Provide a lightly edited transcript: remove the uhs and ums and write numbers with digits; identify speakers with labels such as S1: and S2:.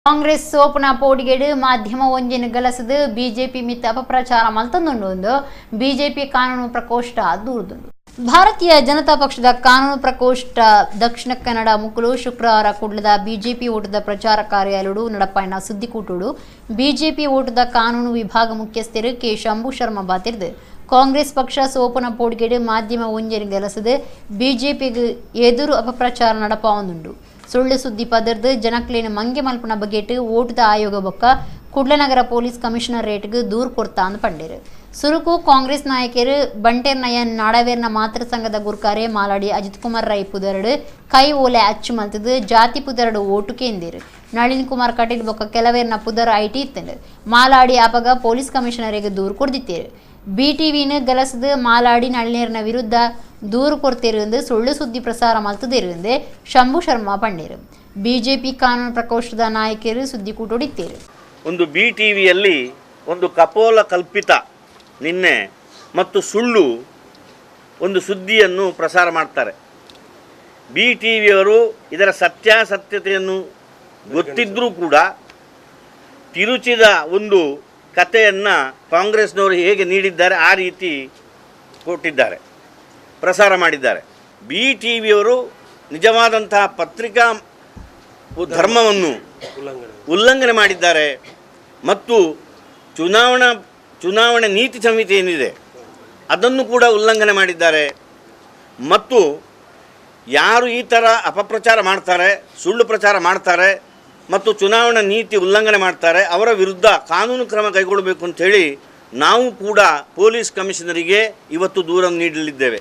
S1: ಕಾಂಗ್ರೆಸ್ ಸೋಪುನ ಪೋಡಿಗೆಡು ಮಾಧ್ಯಮ ಒಂಜಿನ ಗಲಸದು ಬಿಜೆಪಿ ಮಿತ್ತ ಅಪಪ್ರಚಾರ ಮಲ್ತೊಂದುಂಡು ಬಿಜೆಪಿ ಕಾನೂನು ಪ್ರಕೋಷ್ಠ ದೂರದುಂಡು. ಭಾರತೀಯ ಜನತಾ ಪಕ್ಷದ ಕಾನೂನು ಪ್ರಕೋಷ್ಠ ದಕ್ಷಿಣ ಕನ್ನಡ ಮುಕ್ಕಲು ಶುಕ್ರವಾರ ಕುಡ್ಲದ ಬಿಜೆಪಿ ಓಟದ ಪ್ರಚಾರ ಕಾರ್ಯಾಲಯಡು ನಡಪಾಯಿನ ಸುದ್ದಿಕೂಟುಡು ಬಿಜೆಪಿ ಓಟದ ಕಾನೂನು ವಿಭಾಗ ಮುಖ್ಯಸ್ಥರು ಕೆ ಶಂಭು ಶರ್ಮಾ ಬಾತಿರ್ದು ಕಾಂಗ್ರೆಸ್ ಪಕ್ಷ ಸೋಪನ ಪೋಡಿಗೆಡು ಮಾಧ್ಯಮ ಒಂಜಿನ ಗಲಸದು ಬಿಜೆಪಿಗೆ ಎದುರು ಅಪಪ್ರಚಾರ ನಡಪಾವೊಂದುಂಡು. ಸುಳ್ಳು ಸುದ್ದಿ ಪದರ್ದು ಜನಕ್ಲೇನು ಮಂಗೆ ಮಲ್ಪನ ಬಗೆಟ್ ಓಟದ ಆಯೋಗ ಬೊಕ್ಕ ಕುಡ್ಲನಗರ ಪೊಲೀಸ್ ಕಮಿಷನರೇಟ್ಗೆ ದೂರು ಕೊಡ್ತಾ ಅಂದು ಪಂಡಿರು. ಸುರುಕು ಕಾಂಗ್ರೆಸ್ ನಾಯಕರು ಬಂಟೇರ್ ನಯನ್ ನಾಡವೇರ್ನ ಮಾತೃ ಸಂಘದ ಗುರ್ಕಾರೆ ಮಾಲಾಡಿ ಅಜಿತ್ ಕುಮಾರ್ ರೈ ಪುದರಡು ಕೈ ಓಲೆ ಅಚ್ಚು ಮಲ್ತದು ಜಾತಿ ಪುದರಡು ಓಟು ಕೇಂದಿರು. ನಳಿನ್ ಕುಮಾರ್ ಕಟೀಲ್ ಬೊಕ್ಕ ಕೆಲವೇರ್ನ ಪುದರ ಐಟಿ ಇತ್ತಂಡು ಮಾಲಾಡಿ ಆಪಗ ಪೊಲೀಸ್ ಕಮಿಷನರಿಗೆ ದೂರು ಕೊಡ್ದಿತ್ತೇರು. ಬಿಟಿವಿನ ಗಲಸದು ಮಾಲಾಡಿ ನಳಿನೇರ್ನ ವಿರುದ್ಧ ದೂರು ಕೊಡ್ತಿರುವುದು ಸುಳ್ಳು ಸುದ್ದಿ ಪ್ರಸಾರ ಮಲ್ತದಿರುವುದು ಶಂಭು ಶರ್ಮಾ ಪಂಡಿರು. ಬಿಜೆಪಿ ಕಾನೂನು ಪ್ರಕೋಷ್ಠದ ನಾಯಕರು ಸುದ್ದಿಕೂಟ ಹೊಡಿತೀರು.
S2: ಒಂದು ಬಿಟಿವಿಯಲ್ಲಿ ಒಂದು ಕಪೋಲ ಕಲ್ಪಿತ ನಿನ್ನೆ ಮತ್ತು ಸುಳ್ಳು ಒಂದು ಸುದ್ದಿಯನ್ನು ಪ್ರಸಾರ ಮಾಡ್ತಾರೆ. ಬಿಟಿವಿಯವರು ಇದರ ಸತ್ಯಾಸತ್ಯತೆಯನ್ನು ಗೊತ್ತಿದ್ದರೂ ಕೂಡ ತಿರುಚಿದ ಒಂದು ಕಥೆಯನ್ನು ಕಾಂಗ್ರೆಸ್ನವರು ಹೇಗೆ ನೀಡಿದ್ದಾರೆ ಆ ರೀತಿ ಕೊಟ್ಟಿದ್ದಾರೆ, ಪ್ರಸಾರ ಮಾಡಿದ್ದಾರೆ. ಬಿಟಿವಿಯವರು ನಿಜವಾದಂತಹ ಪತ್ರಿಕಾ ಧರ್ಮವನ್ನು ಉಲ್ಲಂಘನೆ ಮಾಡಿದ್ದಾರೆ ಮತ್ತು ಚುನಾವಣೆ ನೀತಿ ಸಂಹಿತೆ ಏನಿದೆ ಅದನ್ನು ಕೂಡ ಉಲ್ಲಂಘನೆ ಮಾಡಿದ್ದಾರೆ. ಮತ್ತು ಯಾರು ಈ ಥರ ಅಪಪ್ರಚಾರ ಮಾಡ್ತಾರೆ, ಸುಳ್ಳು ಪ್ರಚಾರ ಮಾಡ್ತಾರೆ ಮತ್ತು ಚುನಾವಣಾ ನೀತಿ ಉಲ್ಲಂಘನೆ ಮಾಡ್ತಾರೆ ಅವರ ವಿರುದ್ಧ ಕಾನೂನು ಕ್ರಮ ಕೈಗೊಳ್ಳಬೇಕು ಅಂಥೇಳಿ ನಾವು ಕೂಡ ಪೊಲೀಸ್ ಕಮಿಷನರಿಗೆ ಇವತ್ತು ದೂರನ್ನು ನೀಡಲಿದ್ದೇವೆ.